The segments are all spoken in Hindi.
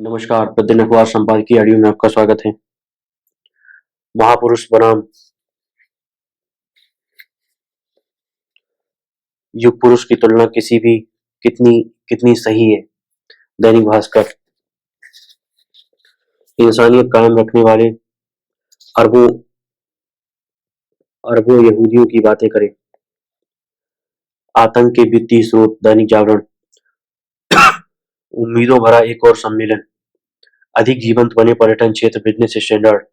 नमस्कार, प्रतिदिन अखबार संपादकीय ऑडियो में आपका स्वागत है। महापुरुष बनाम युग पुरुष की तुलना किसी भी कितनी कितनी सही है। दैनिक भास्कर। इंसानियत कायम रखने वाले अरबों अरबों यहूदियों की बातें करें। आतंक के वित्तीय स्रोत। दैनिक जागरण। उम्मीदों भरा एक और सम्मेलन। अधिक जीवंत बने पर्यटन क्षेत्र। Business standard.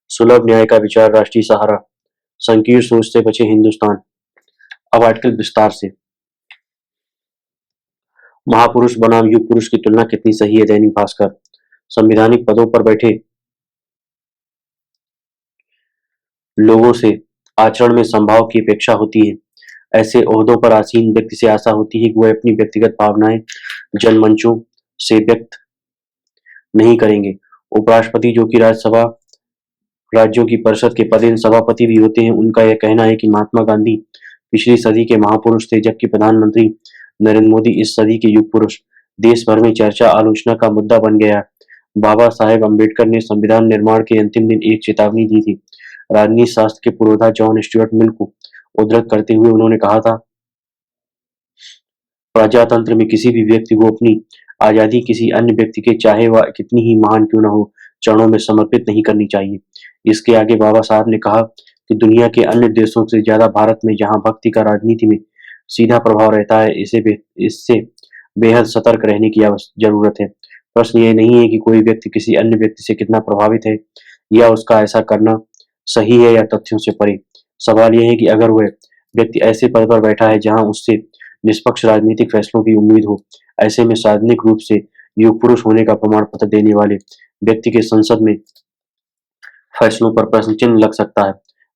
सुलभ न्याय का विचार। राष्ट्रीय सहारा। संकीर्ण सोच से बचे हिंदुस्तान। अब आर्टिकल विस्तार से। महापुरुष बनाम युग पुरुष की तुलना कितनी सही है। दैनिक भास्कर। संवैधानिक पदों पर बैठे लोगों से आचरण में समभाव की अपेक्षा होती है। ऐसे ओहदों पर आसीन व्यक्ति से आशा होती है कि वह अपनी व्यक्तिगत भावनाएं जनमंचों से व्यक्त नहीं करेंगे। उपराष्ट्रपति, जो कि राज्यसभा राज्यों की परिषद के पदेन सभापति भी होते हैं, उनका यह कहना है कि महात्मा गांधी पिछली सदी के महापुरुष थे, जबकि प्रधानमंत्री नरेंद्र मोदी इस सदी के युग पुरुष। देश भर में चर्चा आलोचना का मुद्दा बन गया। बाबा साहेब अम्बेडकर ने संविधान निर्माण के अंतिम दिन एक चेतावनी दी थी। राजनीति शास्त्र के पुरोधा जॉन स्टुअर्ट मिल को उद्धृत करते हुए उन्होंने कहा था, प्रजातंत्र में किसी भी व्यक्ति को अपनी आजादी किसी अन्य व्यक्ति के, चाहे वह कितनी ही महान क्यों न हो, चरणों में समर्पित नहीं करनी चाहिए। इसके आगे बाबा साहब ने कहा कि दुनिया के अन्य देशों से ज्यादा भारत में, जहां भक्ति का राजनीति में सीधा प्रभाव रहता है, इससे बेहद सतर्क रहने की जरूरत है। प्रश्न ये नहीं है कि कोई व्यक्ति किसी अन्य व्यक्ति से कितना प्रभावित है या उसका ऐसा करना सही है या तथ्यों से परे। सवाल यह है कि अगर वह व्यक्ति ऐसे पद पर बैठा है जहां उससे निष्पक्ष राजनीतिक फैसलों की उम्मीद हो, ऐसे में सार्वजनिक रूप से युग पुरुष होने का प्रमाण पत्र देने वाले व्यक्ति के संसद में फैसलों पर प्रश्न चिन्ह लग सकता है।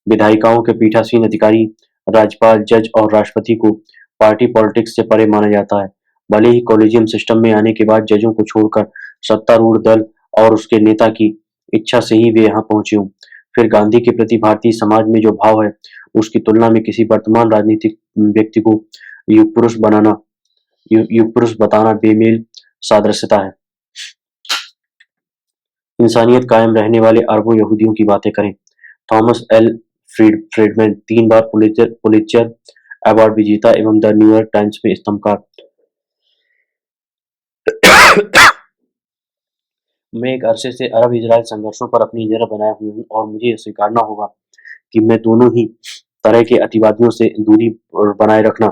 विधायिकाओं के पीठासीन अधिकारी, राज्यपाल, जज और राष्ट्रपति को पार्टी पॉलिटिक्स से परे माना जाता है। भले ही कॉलेजियम सिस्टम में आने के बाद जजों को छोड़कर सत्तारूढ़ दल और उसके नेता की इच्छा से ही वे यहाँ पहुंचे हों, फिर गांधी के प्रति भारतीय समाज में जो भाव है, उसकी तुलना में किसी वर्तमान राजनीतिक व्यक्ति को युग पुरुष बताना बेमेल सादृश्यता है। इंसानियत कायम रहने वाले अरबों यहूदियों की बातें करें। थॉमस एल फ्रीडमैन, 3 बार पुलित्जर अवार्ड विजेता एवं द न्यूयॉर्क टाइम्स में स्तंभकार। मैं एक अरसे से अरब इजराइल संघर्षों पर अपनी नजर बनाए हुए हूँ और मुझे यह स्वीकारना होगा कि मैं दोनों ही तरह के अतिवादियों से दूरी बनाए रखना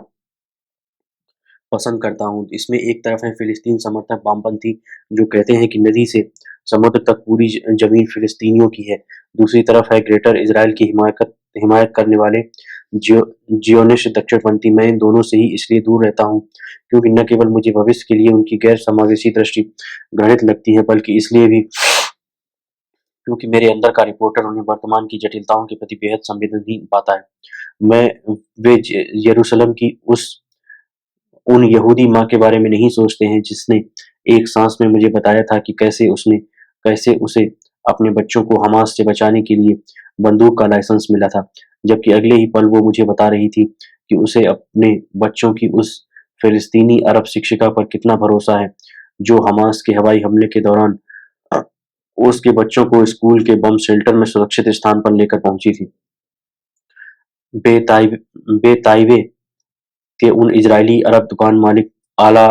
पसंद करता हूँ। इसमें एक तरफ है फिलिस्तीन समर्थक वामपंथी, जो कहते हैं कि नदी से समुद्र तक पूरी जमीन फिलिस्तीनियों की है। दूसरी तरफ है ग्रेटर इजराइल की हिमायत करने वाले जियोनिस्ट दक्षिणपंथी। मैं इन दोनों से ही इसलिए दूर रहता हूँ क्योंकि न केवल मुझे भविष्य के लिए उनकी गैर समावेशी दृष्टि घृणित लगती है, बल्कि इसलिए भी क्योंकि मेरे अंदर का रिपोर्टर उन्हें वर्तमान की जटिलताओं के प्रति बेहद संवेदनहीन पाता है। मैं वे यरूशलेम की उन यहूदी माँ के बारे में नहीं सोचते हैं जिसने एक सांस में मुझे बताया था कि कैसे उसे अपने बच्चों को हमास से बचाने के लिए बंदूक का लाइसेंस मिला था, जबकि अगले ही पल वो मुझे बता रही थी कि उसे अपने बच्चों की उस फिलिस्तीनी अरब शिक्षिका पर कितना भरोसा है जो हमास के हवाई हमले के दौरान उसके बच्चों को स्कूल के बम शेल्टर में सुरक्षित स्थान पर लेकर पहुंची थी। बेताइवे के उन इजरायली अरब दुकान मालिक आला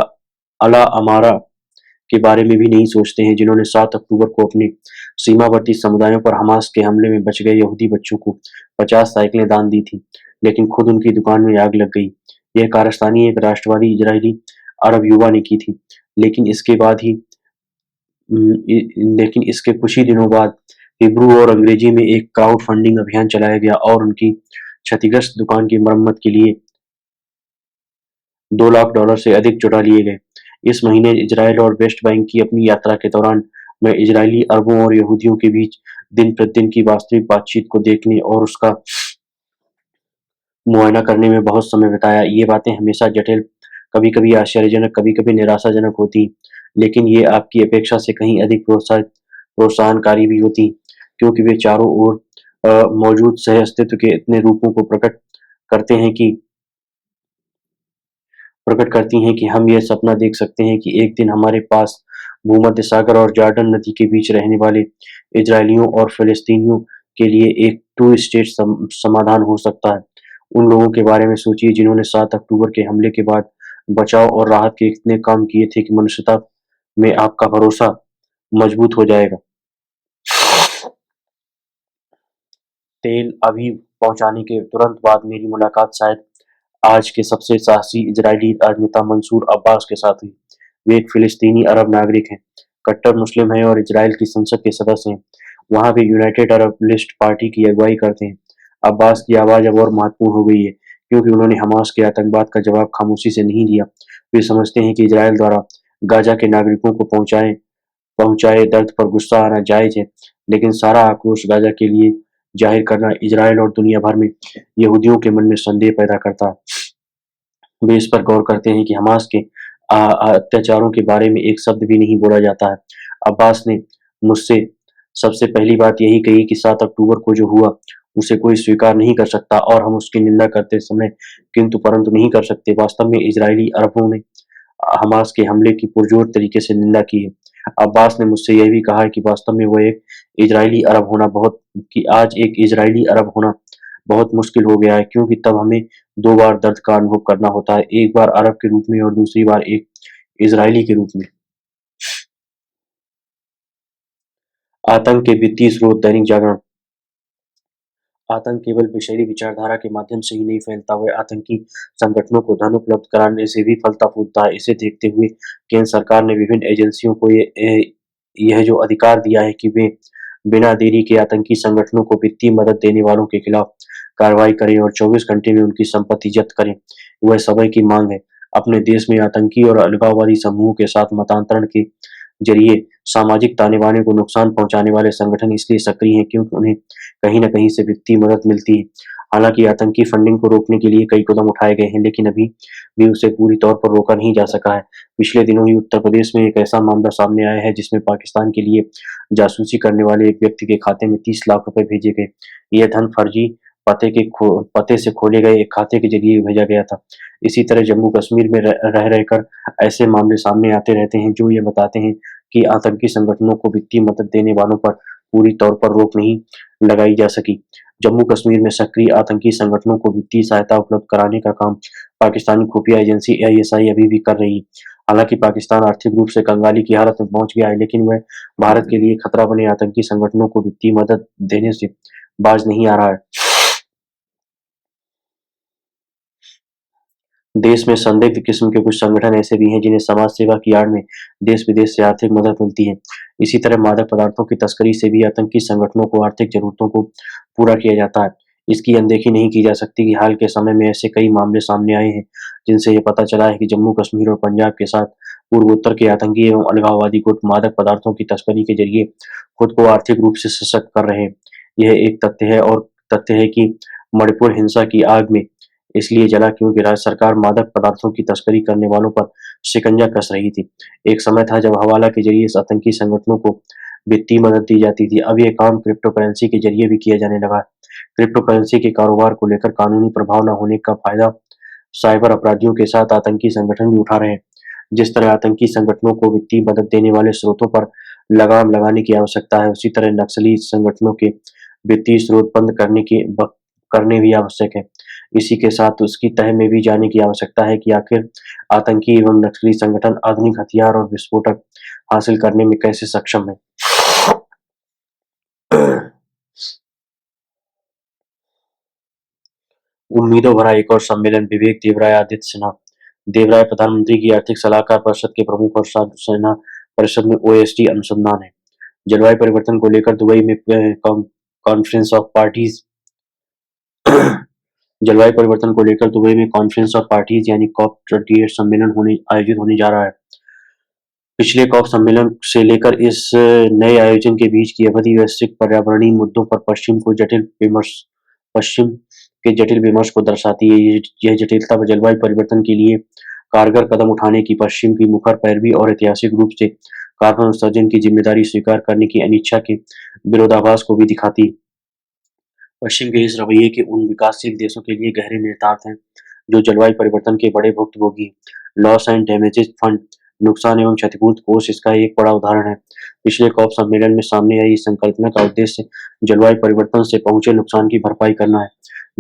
अला अमारा के बारे में भी नहीं सोचते हैं जिन्होंने 7 अक्टूबर को अपने सीमावर्ती समुदायों पर हमास के हमले में बच गए यहूदी बच्चों को 50 साइकिलें दान दी थी, लेकिन खुद उनकी दुकान में आग लग गई। यह कारस्तानी एक राष्ट्रवादी इजरायली अरब युवा ने की थी, लेकिन इसके कुछ ही दिनों बाद हिब्रू और अंग्रेजी में एक क्राउड फंडिंग अभियान चलाया गया और उनकी क्षतिग्रस्त दुकान की मरम्मत के लिए $2 लाख से अधिक जुटा लिए गए। इस महीने इजराइल और वेस्ट बैंक की अपनी यात्रा के दौरान मैं इजरायली अरबों और यहूदियों के बीच दिन प्रतिदिन की वास्तविक बातचीत को देखने और उसका मुआयना करने में बहुत समय बिताया। ये बातें हमेशा जटिल, कभी-कभी आश्चर्यजनक, कभी-कभी निराशाजनक होती, लेकिन ये आपकी अपेक्षा से कहीं अधिक प्रोत्साहनकारी भी होती, क्योंकि वे चारों ओर मौजूद सह-अस्तित्व के इतने रूपों को प्रकट करती हैं कि हम यह सपना देख सकते हैं कि एक दिन हमारे पास भूमध्य सागर और जॉर्डन नदी के बीच रहने वाले इजरायलियों और फिलिस्तीनियों के लिए एक टू स्टेट समाधान हो सकता है। उन लोगों के बारे में सोचिए जिन्होंने 7 अक्टूबर के हमले के बाद बचाव और राहत के इतने काम किए थे कि मनुष्यता में आपका भरोसा मजबूत हो जाएगा। तेल अवीव पहुंचाने के तुरंत बाद मेरी मुलाकात शायद आज के सबसे साहसी इजरायली राजनेता मंसूर अब्बास के साथ हुई। वे एक फिलिस्तीनी अरब नागरिक हैं, कट्टर मुस्लिम हैं और इजराइल की संसद के सदस्य हैं। वहाँ वे यूनाइटेड अरब लिस्ट पार्टी की अगुवाई करते हैं। अब्बास की आवाज़ अब और महत्वपूर्ण हो गई है, क्योंकि उन्होंने हमास के आतंकवाद का जवाब खामोशी से नहीं दिया। वे समझते हैं कि इजराइल द्वारा गाजा के नागरिकों को पहुंचाए पहुंचाए दर्द पर गुस्सा आना जायज है, लेकिन सारा आक्रोश गाजा के लिए जाहिर करना इजराइल और दुनिया भर में यहूदियों के मन में संदेह पैदा करता है। वे इस पर गौर करते हैं कि हमास के अत्याचारों के बारे में एक शब्द भी नहीं बोला जाता है। अब्बास ने मुझसे सबसे पहली बात यही कही कि 7 अक्टूबर को जो हुआ उसे कोई स्वीकार नहीं कर सकता और हम उसकी निंदा करते समय किंतु परंतु नहीं कर सकते। वास्तव में इजरायली अरबों ने हमास के हमले की पुरजोर तरीके से निंदा की है। अब्बास ने मुझसे यह भी कहा है कि वास्तव में वह एक इजरायली अरब होना बहुत कि आज एक इजरायली अरब होना बहुत मुश्किल हो गया है, क्योंकि तब हमें 2 बार दर्द का अनुभव करना होता है, एक बार अरब के रूप में और दूसरी बार एक इजरायली के रूप में। आतंक के वित्तीय स्रोत। दैनिक जागरण। आतंक केवल विषैली विचारधारा के माध्यम से ही नहीं फैलता, वह आतंकी संगठनों को धन उपलब्ध कराने से भी फलता फूलता है। इसे देखते हुए केंद्र सरकार ने विभिन्न एजेंसियों को यह जो अधिकार दिया है कि वे बिना देरी के आतंकी संगठनों को वित्तीय मदद देने वालों के खिलाफ कार्रवाई करें और 24 घंटे में उनकी संपत्ति जब्त करें। वह समय की मांग है। अपने देश में आतंकी और अलगाववादी समूहों के साथ मतांतरण के जरिए सामाजिक ताने बाने को नुकसान पहुंचाने वाले संगठन इसलिए सक्रिय हैं क्योंकि उन्हें कहीं न कहीं से वित्तीय मदद मिलती है। हालांकि आतंकी फंडिंग को रोकने के लिए कई कदम उठाए गए हैं, लेकिन अभी भी उसे पूरी तौर पर रोका नहीं जा सका है। पिछले दिनों ही उत्तर प्रदेश में एक ऐसा मामला सामने आया है जिसमें पाकिस्तान के लिए जासूसी करने वाले एक व्यक्ति के खाते में 30 लाख रुपए भेजे गए। यह धन फर्जी पते से खोले गए एक खाते के जरिए भेजा गया था। इसी तरह जम्मू कश्मीर में रह रहकर ऐसे मामले सामने आते रहते हैं जो ये बताते हैं कि आतंकी संगठनों को वित्तीय मदद देने वालों पर पूरी तौर पर रोक नहीं लगाई जा सकी। जम्मू कश्मीर में सक्रिय आतंकी संगठनों को वित्तीय सहायता उपलब्ध कराने का काम पाकिस्तानी खुफिया एजेंसी आईएसआई अभी भी कर रही है। हालांकि पाकिस्तान आर्थिक रूप से कंगाली की हालत में पहुंच गया है, लेकिन वह भारत के लिए खतरा बने आतंकी संगठनों को वित्तीय मदद देने से बाज नहीं आ रहा है। देश में संदिग्ध किस्म के कुछ संगठन ऐसे भी हैं जिन्हें समाज सेवा की आड़ में देश विदेश से आर्थिक मदद मिलती है। इसी तरह मादक पदार्थों की तस्करी से भी आतंकी संगठनों को आर्थिक जरूरतों को पूरा किया जाता है। इसकी अनदेखी नहीं की जा सकती कि हाल के समय में ऐसे कई मामले सामने आए हैं जिनसे ये पता चला है कि जम्मू कश्मीर और पंजाब के साथ पूर्वोत्तर के आतंकी एवं अलगाववादी गुट मादक पदार्थों की तस्करी के जरिए खुद को आर्थिक रूप से सशक्त कर रहे हैं। यह एक तथ्य है कि मणिपुर हिंसा की आग में इसलिए जला क्योंकि राज्य सरकार मादक पदार्थों की तस्करी करने वालों पर शिकंजा कस रही थी। एक समय था जब हवाला के जरिए इस आतंकी संगठनों को वित्तीय मदद दी जाती थी। अब ये काम क्रिप्टो करेंसी के जरिए भी किया जाने लगा है। क्रिप्टो करेंसी के कारोबार को लेकर कानूनी प्रभाव न होने का फायदा साइबर अपराधियों के साथ आतंकी संगठन भी उठा रहे हैं। जिस तरह आतंकी संगठनों को वित्तीय मदद देने वाले स्रोतों पर लगाम लगाने की आवश्यकता है, उसी तरह नक्सली संगठनों के वित्तीय स्रोत बंद करने भी आवश्यक है। इसी के साथ उसकी तह में भी जाने की आवश्यकता है कि आखिर आतंकी एवं नक्सली संगठन आधुनिक हथियार और विस्फोटक हासिल करने में कैसे सक्षम है। उम्मीदों भरा एक और सम्मेलन। विवेक देबराय आदित्य सिन्हा। देबराय प्रधानमंत्री की आर्थिक सलाहकार परिषद के प्रमुख और सेना परिषद में ओएसडी अनुसंधान है। जलवायु परिवर्तन को लेकर दुबई में कॉन्फ्रेंस ऑफ पार्टीज जलवायु परिवर्तन को लेकर दुबई में कॉन्फ्रेंस ऑफ पार्टीज यानी COP28 सम्मेलन आयोजित होने जा रहा है। पिछले COP सम्मेलन से लेकर इस नए आयोजन के बीच की अवधि वैश्विक पर्यावरणीय मुद्दों पर पश्चिम के जटिल विमर्श को दर्शाती है। यह जटिलता जलवायु परिवर्तन के लिए कारगर कदम उठाने की पश्चिम की मुखर पैरवी और ऐतिहासिक रूप से कार्बन उत्सर्जन की जिम्मेदारी स्वीकार करने की अनिच्छा के विरोधाभास को भी दिखाती है। पश्चिम के इस रवैये के उन विकासशील देशों के लिए गहरे निहितार्थ हैं जो जलवायु परिवर्तन के बड़े भुक्तभोगी हैं। लॉस एंड डैमेजेस फंड नुकसान एवं क्षतिपूर्ति कोष इसका एक बड़ा उदाहरण है। पिछले कॉप सम्मेलन में सामने आई इस संकल्पना का उद्देश्य जलवायु परिवर्तन से पहुंचे नुकसान की भरपाई करना है।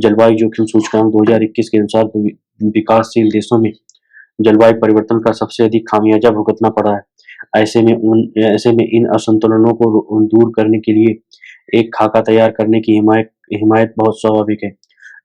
जलवायु जोखिम सूचकांक 2021 के अनुसार विकासशील देशों में जलवायु परिवर्तन का सबसे अधिक खामियाजा भुगतना पड़ा है। ऐसे में इन असंतुलनों को दूर करने के लिए एक खाका तैयार करने की हिमायत बहुत स्वाभाविक है।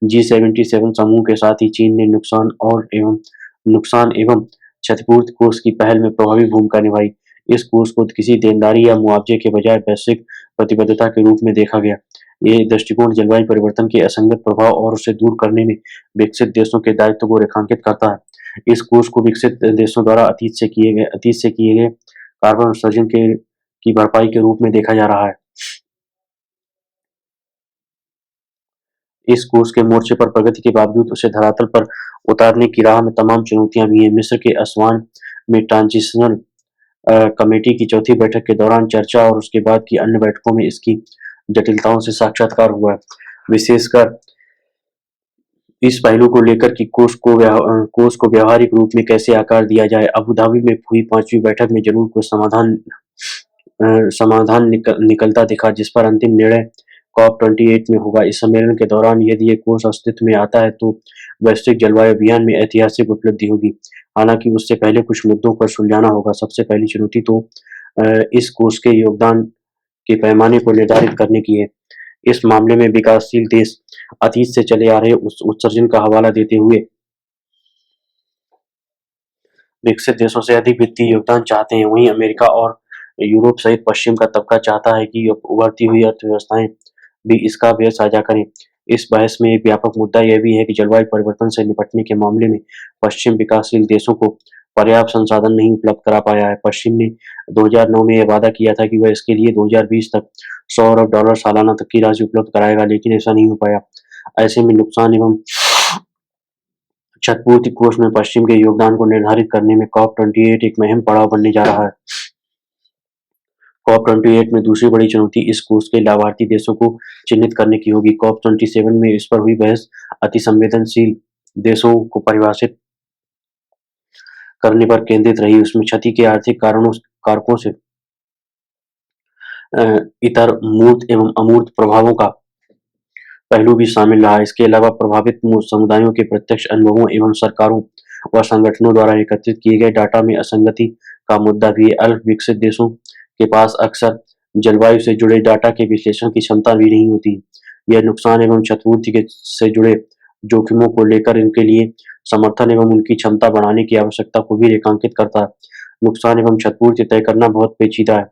G77 समूह के साथ ही चीन ने नुकसान एवं क्षतिपूर्ति कोष की पहल में प्रभावी भूमिका निभाई। इस कोष को किसी देनदारी या मुआवजे के बजाय वैश्विक प्रतिबद्धता के रूप में देखा गया। ये दृष्टिकोण जलवायु परिवर्तन के असंगत प्रभाव और उसे दूर करने में विकसित देशों के दायित्व को रेखांकित करता है। इस कोष को विकसित देशों द्वारा अतीत से किए गए कार्बन उत्सर्जन की भरपाई के रूप में देखा जा रहा है। इस कोर्स के मोर्चे पर प्रगति के बावजूद उसे धरातल पर उतारने की राह में तमाम चुनौतियां भी हैं। मिस्र के असवान में ट्रांजिशनल कमेटी की चौथी बैठक के दौरान चर्चा और उसके बाद की अन्य बैठकों में इसकी जटिलताओं से साक्षात्कार हुआ है, विशेषकर इस पहलू को लेकर कि कोष को व्यावहारिक रूप में कैसे आकार दिया जाए। अबू धाबी में हुई 5वीं बैठक में जरूर कोई समाधान निकलता दिखा, जिस पर अंतिम निर्णय COP28 में होगा। इस सम्मेलन के दौरान यदि ये कोष अस्तित्व में आता है तो वैश्विक जलवायु अभियान में ऐतिहासिक उपलब्धि होगी। हालांकि उससे पहले कुछ मुद्दों पर सुलझाना होगा। सबसे पहली चुनौती तो इस कोष के योगदान के पैमाने को निर्धारित करने की है। इस मामले में विकासशील देश अतीत से चले आ रहे उत्सर्जन का हवाला देते हुए विकसित देशों से अधिक वित्तीय योगदान चाहते हैं। वहीं अमेरिका और यूरोप सहित पश्चिम का तबका चाहता है कि उभरती हुई अर्थव्यवस्थाएं भी इसका व्यय साझा करें। इस बहस में एक व्यापक मुद्दा यह भी है कि जलवायु परिवर्तन से निपटने के मामले में पश्चिम विकासशील देशों को पर्याप्त संसाधन नहीं उपलब्ध करा पाया है। पश्चिम ने 2009 में यह वादा किया था कि वह इसके लिए 2020 तक $100 अरब सालाना तक की राशि उपलब्ध कराएगा, लेकिन ऐसा नहीं हो पाया। ऐसे में नुकसान एवं क्षतिपूर्ति कोष में पश्चिम के योगदान को निर्धारित करने में COP28 एक अहम पड़ाव बनने जा रहा है। COP28 में दूसरी बड़ी चुनौती इस कोष के लाभार्थी देशों को चिन्हित करने की होगी। COP27 में इस पर हुई बहस अति संवेदनशील देशों को परिभाषित करने पर केंद्रित रही। उसमें क्षति के आर्थिक कारकों से इतर मूर्त एवं अमूर्त प्रभावों का पहलू भी शामिल रहा। इसके अलावा प्रभावित समुदायों के प्रत्यक्ष अनुभवों एवं सरकारों व संगठनों द्वारा एकत्रित किए गए डाटा में असंगति का मुद्दा भी है। अल्प विकसित देशों के पास अक्सर जलवायु से जुड़े डाटा के विश्लेषण की क्षमता भी नहीं होती। यह नुकसान एवं क्षतिपूर्ति से जुड़े जोखिमों को लेकर इनके लिए समर्थन एवं उनकी क्षमता बढ़ाने की आवश्यकता को भी रेखांकित करता है। नुकसान एवं क्षतिपूर्ति तय करना बहुत पेचीदा है।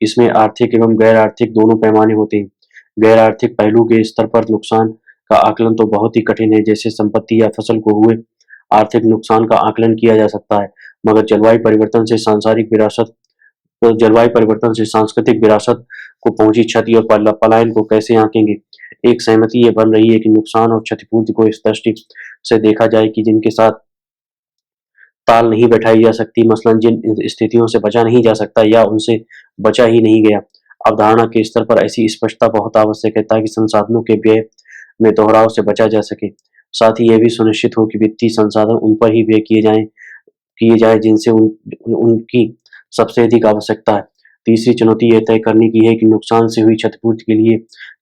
इसमें आर्थिक एवं गैर आर्थिक दोनों पैमाने होते हैं। गैर आर्थिक पहलू के स्तर पर नुकसान का आकलन तो बहुत ही कठिन है, जैसे संपत्ति या फसल को हुए आर्थिक नुकसान का आकलन किया जा सकता है, मगर जलवायु परिवर्तन से सांस्कृतिक विरासत को पहुंची क्षति और पलायन को कैसे आंकेंगे। एक सहमति ये बन रही है कि नुकसान और क्षतिपूर्ति को इस दृष्टि से देखा जाए कि जिनके साथ ताल नहीं बैठाई जा सकती, मसलन जिन स्थितियों से बचा नहीं जा सकता या उनसे बचा ही नहीं गया। अवधारणा के स्तर पर ऐसी स्पष्टता बहुत आवश्यक है ताकि संसाधनों के व्यय में दोहराव से बचा जा सके। साथ ही यह भी सुनिश्चित हो कि वित्तीय संसाधन उन पर ही व्यय किए जाए जिनसे उनकी सबसे अधिक आवश्यकता है। तीसरी चुनौती यह तय करने की है कि नुकसान से हुई क्षतिपूर्ति के लिए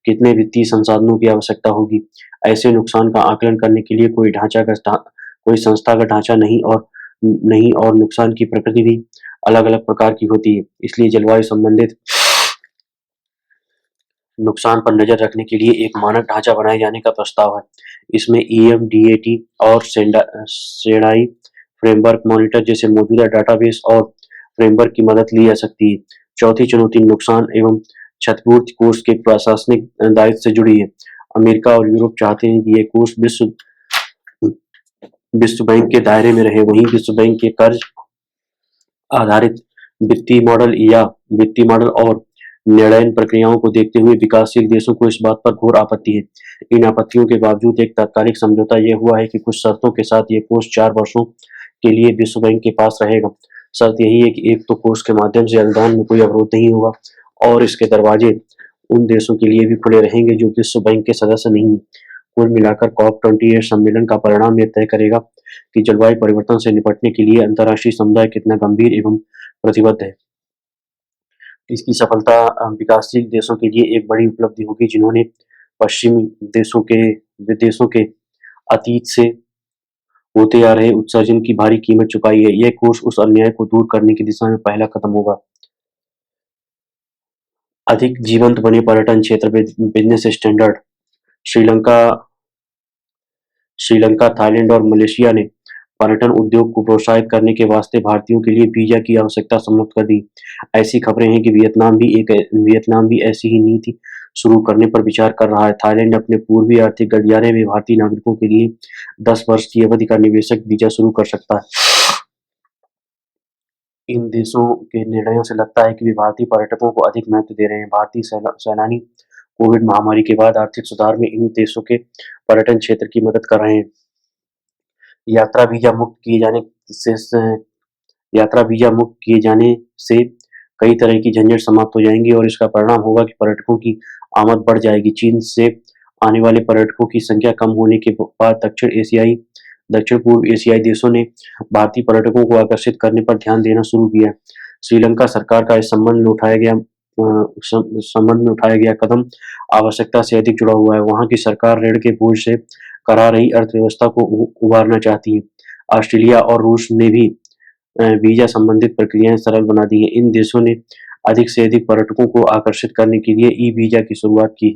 कितने वित्तीय संसाधनों की आवश्यकता होगी। ऐसे नुकसान का आकलन करने के लिए कोई संस्थागत ढांचा नहीं और नुकसान की प्रकृति भी अलग अलग प्रकार की होती है। इसलिए जलवायु संबंधित नुकसान पर नजर रखने के लिए एक मानक ढांचा बनाए जाने का प्रस्ताव है। इसमें EMDAT और सेंडाई फ्रेमवर्क मॉनिटर जैसे मौजूदा डाटाबेस और फ्रेमवर्क की मदद ली जा सकती है। चौथी चुनौती नुकसान एवं क्षतिपूर्ति कोष के प्रशासनिक दायित्व से जुड़ी है। अमेरिका और यूरोप चाहते हैं कि यह कोष विश्व बैंक के दायरे में रहे। वहीं विश्व बैंक के कर्ज आधारित वित्तीय मॉडल और निर्णय प्रक्रियाओं को देखते हुए विकासशील देशों को इस बात पर घोर आपत्ति है। इन आपत्तियों के बावजूद एक तात्कालिक समझौता यह हुआ है कि कुछ शर्तों के साथ ये कोष 4 वर्षों के लिए विश्व बैंक के पास रहेगा। शर्त यही है कि एक तो कोष के माध्यम से अनुदान में कोई अवरोध नहीं होगा और इसके दरवाजे उन देशों के लिए भी खुले रहेंगे जो विश्व बैंक के सदस्य नहीं हैं। कुल मिलाकर COP28 सम्मेलन का परिणाम यह तय करेगा कि जलवायु परिवर्तन से निपटने के लिए अंतर्राष्ट्रीय समुदाय कितना गंभीर एवं प्रतिबद्ध है। इसकी सफलता विकासशील देशों के लिए एक बड़ी उपलब्धि होगी, जिन्होंने पश्चिमी देशों के अतीत से होते आ रहे उत्सर्जन की भारी कीमत चुकाई है। यह कोर्स उस अन्याय को दूर करने की दिशा में पहला कदम होगा। अधिक जीवंत बने पर्यटन क्षेत्र business standard. Sri Lanka Sri Lanka, Thailand और मलेशिया ने पर्यटन उद्योग को प्रोत्साहित करने के वास्ते भारतीयों के लिए वीजा की आवश्यकता समाप्त कर दी। ऐसी खबरें हैं कि वियतनाम भी ऐसी ही नीति शुरू करने पर विचार कर रहा है। थाईलैंड अपने पूर्वी आर्थिक गलियारे में भारतीय नागरिकों के लिए 10 वर्ष की अवधि का निवेशक वीजा शुरू कर सकता है। इन देशों के निर्णयों से लगता है कि वे भारतीय पर्यटकों को अधिक महत्व दे रहे हैं। भारतीय सैलानी कोविड महामारी के बाद आर्थिक सुधार में इन देशों के पर्यटन क्षेत्र की मदद कर रहे हैं। यात्रा वीजा मुक्त किए जाने से यात्रा वीजा मुक्त किए जाने से कई तरह की झंझट समाप्त हो जाएंगी और इसका परिणाम होगा कि पर्यटकों की आमद बढ़ जाएगी। चीन से आने वाले पर्यटकों की संख्या कम होने के बाद दक्षिण पूर्व एशियाई देशों ने भारतीय पर्यटकों को आकर्षित करने पर ध्यान देना शुरू किया। श्रीलंका सरकार का इस संबंध में उठाया गया कदम आवश्यकता से अधिक जुड़ा हुआ है। वहां की सरकार ऋण के बोझ से करा रही अर्थव्यवस्था को उबारना चाहती है। ऑस्ट्रेलिया और रूस ने भी वीजा संबंधित प्रक्रियाएं सरल बना दी हैं। इन देशों ने अधिक से अधिक पर्यटकों को आकर्षित करने के लिए ई वीजा की शुरुआत की है।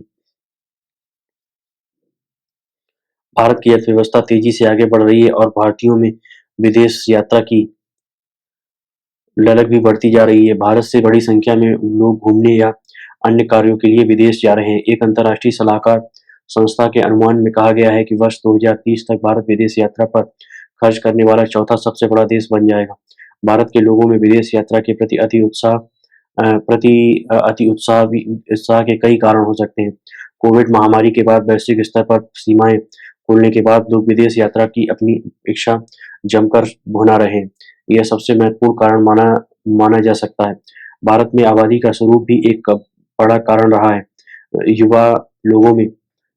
भारत की अर्थव्यवस्था तेजी से आगे बढ़ रही है और भारतीयों में विदेश यात्रा की ललक भी बढ़ती जा रही है। भारत से बड़ी संख्या में लोग घूमने या अन्य कार्यों के लिए विदेश जा रहे हैं। एक अंतर्राष्ट्रीय सलाहकार संस्था के अनुमान में कहा गया है कि वर्ष 2030 तक भारत विदेश यात्रा पर खर्च करने वाला चौथा सबसे बड़ा देश बन जाएगा। भारत के लोगों में विदेश यात्रा के प्रति अति उत्साह के कई कारण हो सकते हैं। कोविड महामारी के बाद वैश्विक स्तर पर सीमाएं खुलने के बाद लोग विदेश यात्रा की अपनी इच्छा जमकर भुना रहे हैं। यह सबसे महत्वपूर्ण कारण माना जा सकता है। भारत में आबादी का स्वरूप भी एक बड़ा कारण रहा है। युवा लोगों में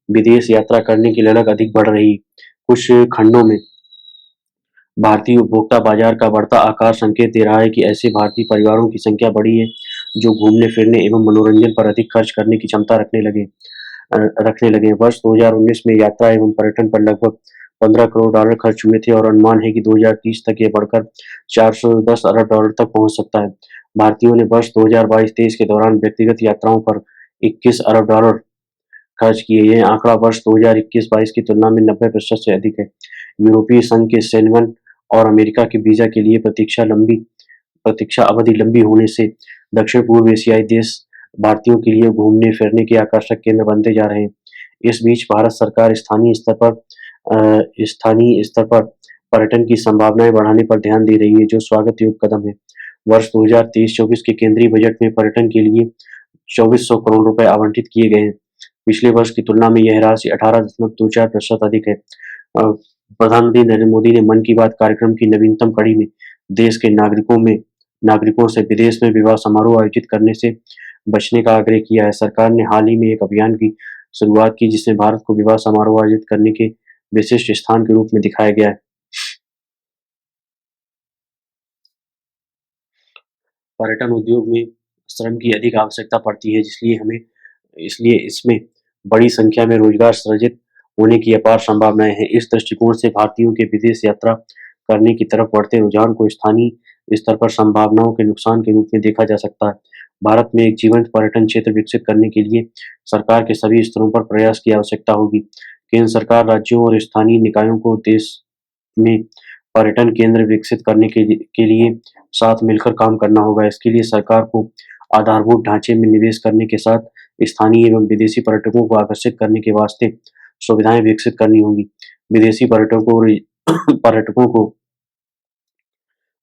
विदेश यात्रा करने की ललक अधिक बढ़ रही। कुछ खंडों में भारतीय उपभोक्ता बाजार का बढ़ता आकार संकेत दे रहा है कि ऐसे भारतीय परिवारों की संख्या बढ़ी है जो घूमने फिरने एवं मनोरंजन पर अधिक खर्च करने की क्षमता रखने लगे। वर्ष 2019 में यात्रा एवं पर्यटन पर लगभग $15 करोड़ खर्च हुए थे और अनुमान है कि 2030 तक यह बढ़कर $410 अरब तक पहुंच सकता है। भारतीयों ने वर्ष 2022-23 के दौरान व्यक्तिगत यात्राओं पर $21 अरब खर्च किए। यह आंकड़ा वर्ष 2021-22 की तुलना में 90% से अधिक है। यूरोपीय संघ के शेंगन और अमेरिका के वीजा के लिए प्रतीक्षा अवधि लंबी होने से दक्षिण पूर्व एशियाई देश भारतीयों के लिए घूमने फिरने के आकर्षक केंद्र बनते जा रहे हैं। इस बीच भारत सरकार स्थानीय स्तर पर पर्यटन की संभावनाएं बढ़ाने पर ध्यान दे रही है, जो स्वागत योग्य कदम है। वर्ष 2023-24 के केंद्रीय बजट में पर्यटन के लिए 2400 करोड़ रुपए आवंटित किए गए हैं। पिछले वर्ष की तुलना में यह राशि 18.24% अधिक है। प्रधानमंत्री नरेंद्र मोदी ने मन की बात कार्यक्रम की नवीनतम कड़ी में देश के नागरिकों से विदेश में विवाह समारोह आयोजित करने से बचने का आग्रह किया है। सरकार ने हाल ही में एक अभियान की शुरुआत की जिसमें भारत को विवाह समारोह आयोजित करने के विशिष्ट स्थान के रूप में दिखाया गया है। पर्यटन उद्योग में श्रम की अधिक आवश्यकता पड़ती है, इसलिए इसमें बड़ी संख्या में रोजगार सृजित होने की अपार संभावनाएं हैं। इस दृष्टिकोण से भारतीयों के विदेश यात्रा करने की तरफ बढ़ते रुझान को स्थानीय स्तर पर संभावनाओं के नुकसान के रूप में देखा जा सकता है। भारत में एक जीवंत पर्यटन क्षेत्र विकसित करने के लिए सरकार के सभी स्तरों पर प्रयास की आवश्यकता होगी। केंद्र सरकार, राज्यों और स्थानीय निकायों को देश में पर्यटन केंद्र विकसित करने के लिए साथ मिलकर काम करना होगा। इसके लिए सरकार को आधारभूत ढांचे में निवेश करने के साथ स्थानीय एवं विदेशी पर्यटकों को आकर्षित करने के वास्ते सुविधाएं विकसित करनी होंगी। विदेशी पर्यटकों को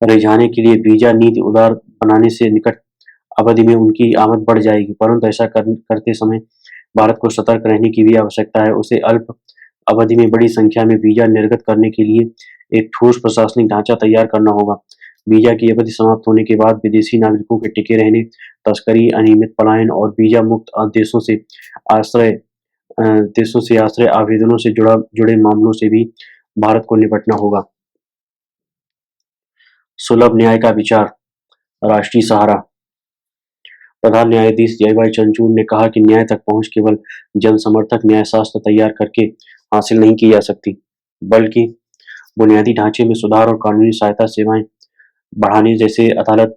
रिझाने के लिए वीजा नीति उदार बनाने से निकट अवधि में उनकी आमद बढ़ जाएगी, परंतु ऐसा करते समय भारत को सतर्क रहने की भी आवश्यकता है। उसे अल्प अवधि में बड़ी संख्या में वीजा निर्गत करने के लिए एक ठोस प्रशासनिक ढांचा तैयार करना होगा। वीजा की अवधि समाप्त होने के बाद विदेशी नागरिकों के टिके रहने, तस्करी, अनियमित पलायन और वीजा मुक्त देशों से आश्रय देशों से आश्रय आवेदनों से जुड़े मामलों से भी भारत को निपटना होगा। सुलभ न्याय का विचार, राष्ट्रीय सहारा। प्रधान न्यायाधीश जयभान चंद्रचूड़ ने कहा कि न्याय तक पहुंच केवल जनसमर्थक न्यायशास्त्र तैयार करके हासिल नहीं की जा सकती, बल्कि बुनियादी ढांचे में सुधार और कानूनी सहायता सेवाएं बढ़ाने जैसे अदालत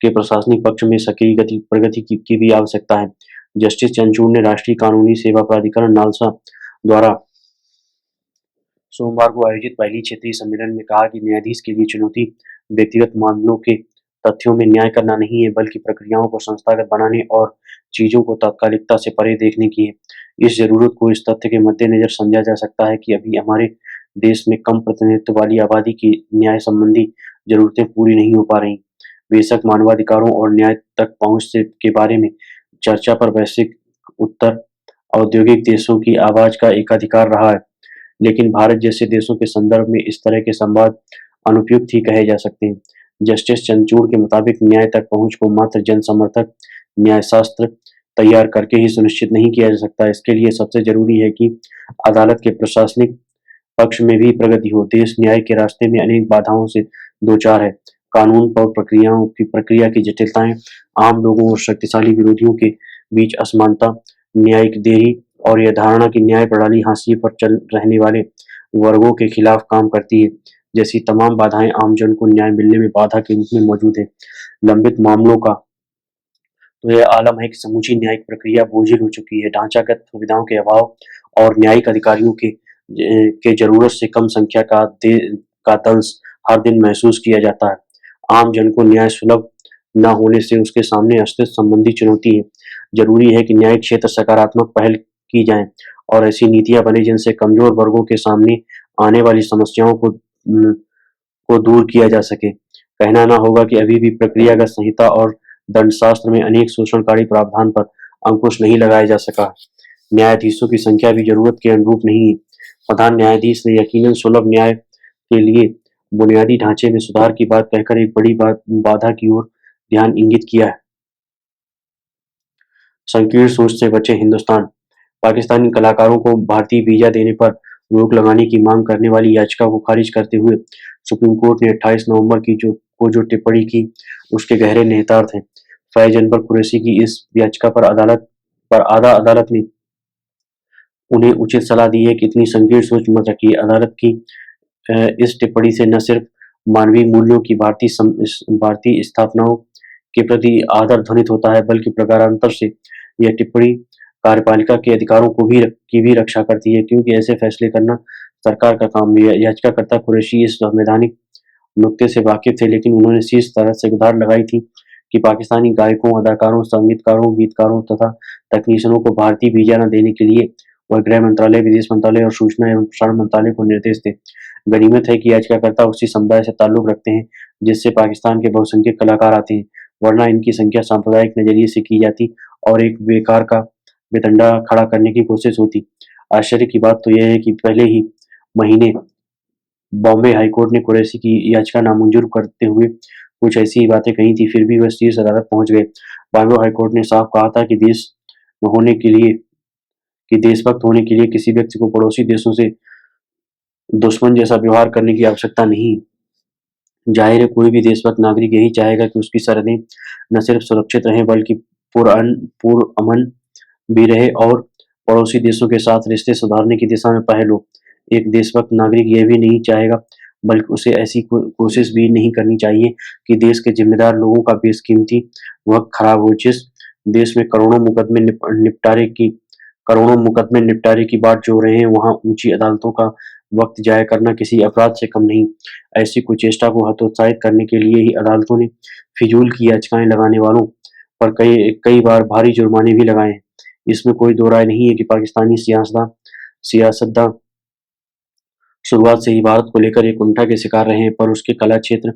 के प्रशासनिक पक्ष में सक्रिय प्रगति की भी आवश्यकता है। जस्टिस चंद्रचूड़ ने राष्ट्रीय कानूनी सेवा प्राधिकरण नालसा द्वारा सोमवार को आयोजित पहली क्षेत्रीय सम्मेलन में कहा कि न्यायाधीश के लिए चुनौती व्यक्तिगत मामलों के तथ्यों में न्याय करना नहीं है, बल्कि प्रक्रियाओं को संस्थागत बनाने और चीजों को तात्कालिकता से परे देखने की है। इस जरूरत को इस तथ्य के मद्देनजर समझा जा सकता है कि अभी हमारे देश में कम प्रतिनिधित्व वाली आबादी की न्याय संबंधी जरूरतें पूरी नहीं हो पा रही। बेशक मानवाधिकारों और न्याय तक पहुंच के बारे में चर्चा पर वैश्विक उत्तर औद्योगिक देशों की आवाज का एकाधिकार रहा है, लेकिन भारत जैसे देशों के संदर्भ में इस तरह के संवाद अनुपयुक्त ही कहे जा सकते हैं। जस्टिस चंद्रचूड़ के मुताबिक न्याय तक पहुंच को मात्र जनसमर्थक न्यायशास्त्र तैयार करके ही सुनिश्चित नहीं किया जा सकता। इसके लिए सबसे जरूरी है कि अदालत के प्रशासनिक पक्ष में भी प्रगति हो। देश न्याय के रास्ते में अनेक बाधाओं से दो चार है। कानून और प्रक्रिया की जटिलताएं, आम लोगों और शक्तिशाली विरोधियों के बीच असमानता, न्यायिक देरी और यह धारणा कि न्याय प्रणाली हाशिए पर चल रहने वाले वर्गों के खिलाफ काम करती है, जैसी तमाम बाधाएं आम जन को न्याय मिलने में बाधा के रूप में मौजूद है। लंबित मामलों का तो यह आलम है कि समूची न्यायिक प्रक्रिया बोझिल हो चुकी है। ढांचागत सुविधाओं के अभाव और न्यायिक अधिकारियों के जरूरत से कम संख्या का दंश हर दिन महसूस किया जाता है। आम जन को न्याय सुलभ न होने से उसके सामने अस्तित्व संबंधी चुनौती है। जरूरी है कि न्यायिक क्षेत्र सकारात्मक पहल की जाए और ऐसी नीतियां बने जिनसे कमजोर वर्गों के सामने आने वाली समस्याओं को दूर किया जा सके। कहना ना होगा कि अभी भी प्रक्रियागत संहिता और दंडशास्त्र में अनेक शोषणकारी प्रावधान पर अंकुश नहीं लगाया जा सका। न्यायाधीशों की संख्या भी जरूरत के अनुरूप नहीं है। प्रधान न्यायाधीश ने यकीनन सुलभ न्याय के लिए बुनियादी ढांचे में सुधार की बात कहकर एक बड़ी बाधा की ओर ध्यान इंगित किया है। संकीर्ण सोच से बचे हिंदुस्तान। पाकिस्तानी कलाकारों को भारतीय वीजा देने पर रोक लगाने की मांग करने वाली याचिका को खारिज करते हुए सुप्रीम कोर्ट ने 28 नवंबर की जो टिप्पणी की, उसके गहरे निहितार्थ हैं। फैज अनवर कुरैशी की इस याचिका पर आधा अदालत ने उन्हें उचित सलाह दी है कि इतनी संकीर्ण सोच मत रखिए। अदालत की इस टिप्पणी से न सिर्फ मानवीय मूल्यों की भारतीय स्थापनाओं के प्रति आदर ध्वनित होता है, बल्कि प्रकारांतर से यह टिप्पणी कार्यपालिका के अधिकारों की भी रक्षा करती है, क्योंकि ऐसे फैसले करना सरकार का काम भी है। याचिकाकर्ता कुरैशी इस संवैधानिक नुक्ते से वाकिफ थे, लेकिन उन्होंने शीर्ष तरह से गुहार लगाई थी कि पाकिस्तानी गायकों, अदाकारों, संगीतकारों, गीतकारों तथा तकनीशियनों को भारतीय वीजा न देने के लिए वह गृह मंत्रालय, विदेश मंत्रालय और सूचना एवं प्रसारण मंत्रालय को निर्देश दे। गनीमत है कि याचिकाकर्ता उसी समुदाय से ताल्लुक रखते हैं जिससे पाकिस्तान के बहुसंख्यक कलाकार आते हैं, वरना इनकी संख्या सांप्रदायिक नजरिए से की जाती और एक बेकार का बेतंडा खड़ा करने की कोशिश होती। आश्चर्य की बात तो यह है कि पहले ही महीने बॉम्बे हाईकोर्ट ने कुरैशी की याचिका नामंजूर करते हुए कुछ ऐसी बातें कही थी, फिर भी वह शीर्ष अदालत पहुंच गए। बॉम्बे हाईकोर्ट ने साफ कहा था कि देशभक्त होने के लिए किसी व्यक्ति को पड़ोसी देशों से दुश्मन जैसा व्यवहार करने की आवश्यकता नहीं। जाहिर है कोई भी देशभक्त नागरिक यही चाहेगा कि उसकी सरहदें न सिर्फ सुरक्षित रहें, बल्कि पुरअमन भी रहे और पड़ोसी देशों के साथ रिश्ते सुधारने की दिशा में पहल हो। एक देशभक्त नागरिक यह भी नहीं चाहेगा, बल्कि उसे ऐसी कोशिश भी नहीं करनी चाहिए कि देश के जिम्मेदार लोगों का बेशकीमती वक्त खराब हो। जिस देश में करोड़ों मुकदमे निपटारे की बात जो रहे हैं, वहां ऊंची अदालतों का वक्त जाया करना किसी अपराध से कम नहीं। ऐसी कुचेष्टा को हतोत्साहित करने के लिए ही अदालतों ने फिजूल की याचिकाएं लगाने वालों पर कई बार भारी जुर्माने भी लगाए हैं। इसमें कोई दो राय नहीं है कि पाकिस्तानी सियासतदान शुरुआत से ही भारत को लेकर एक उल्टा के शिकार रहे हैं, पर उसके कला क्षेत्र,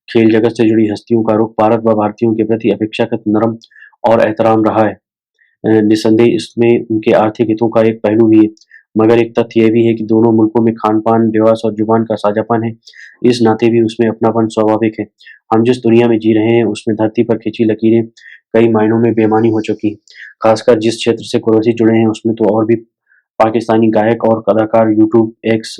खेल जगत से जुड़ी हस्तियों का रुख भारत व भारतीयों के प्रति अपेक्षाकृत नरम और एहतराम रहा है। निसंदेह इसमें उनके आर्थिक हितों का एक पहलू भी है, मगर एक तथ्य यह भी है कि दोनों मुल्कों में खान-पान, लिबास और जुबान का साझापन है। इस नाते भी उसमें अपनापन स्वाभाविक है। हम जिस दुनिया में जी रहे हैं, उसमें धरती पर खिंची लकीरें कई मायनों में बेमानी हो चुकी हैं। खासकर जिस क्षेत्र से कुरैशी जुड़े हैं, उसमें तो और भी पाकिस्तानी गायक और कलाकार यूट्यूब, एक्स,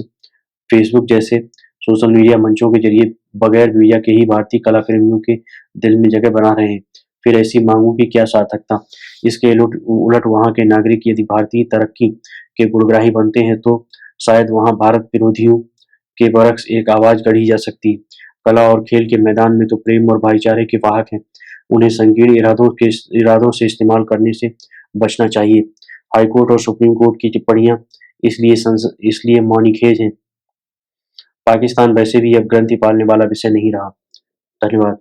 फेसबुक जैसे सोशल मीडिया मंचों के जरिए बगैर वीजा के ही भारतीय कलाप्रेमियों के दिल में जगह बना रहे हैं। फिर ऐसी मांगों की क्या सार्थकता? इसके उलट वहाँ के नागरिक यदि भारतीय तरक्की के गुणग्राही बनते हैं तो शायद वहाँ भारत विरोधियों के बरक्स एक आवाज गढ़ी जा सकती है। कला और खेल के मैदान में तो प्रेम और भाईचारे के वाहक हैं, उन्हें संकीर्ण इरादों से इस्तेमाल करने से बचना चाहिए। हाईकोर्ट और सुप्रीम कोर्ट की टिप्पणियां इसलिए मौनीखेज हैं। पाकिस्तान वैसे भी अब ग्रंथि पालने वाला विषय नहीं रहा। धन्यवाद।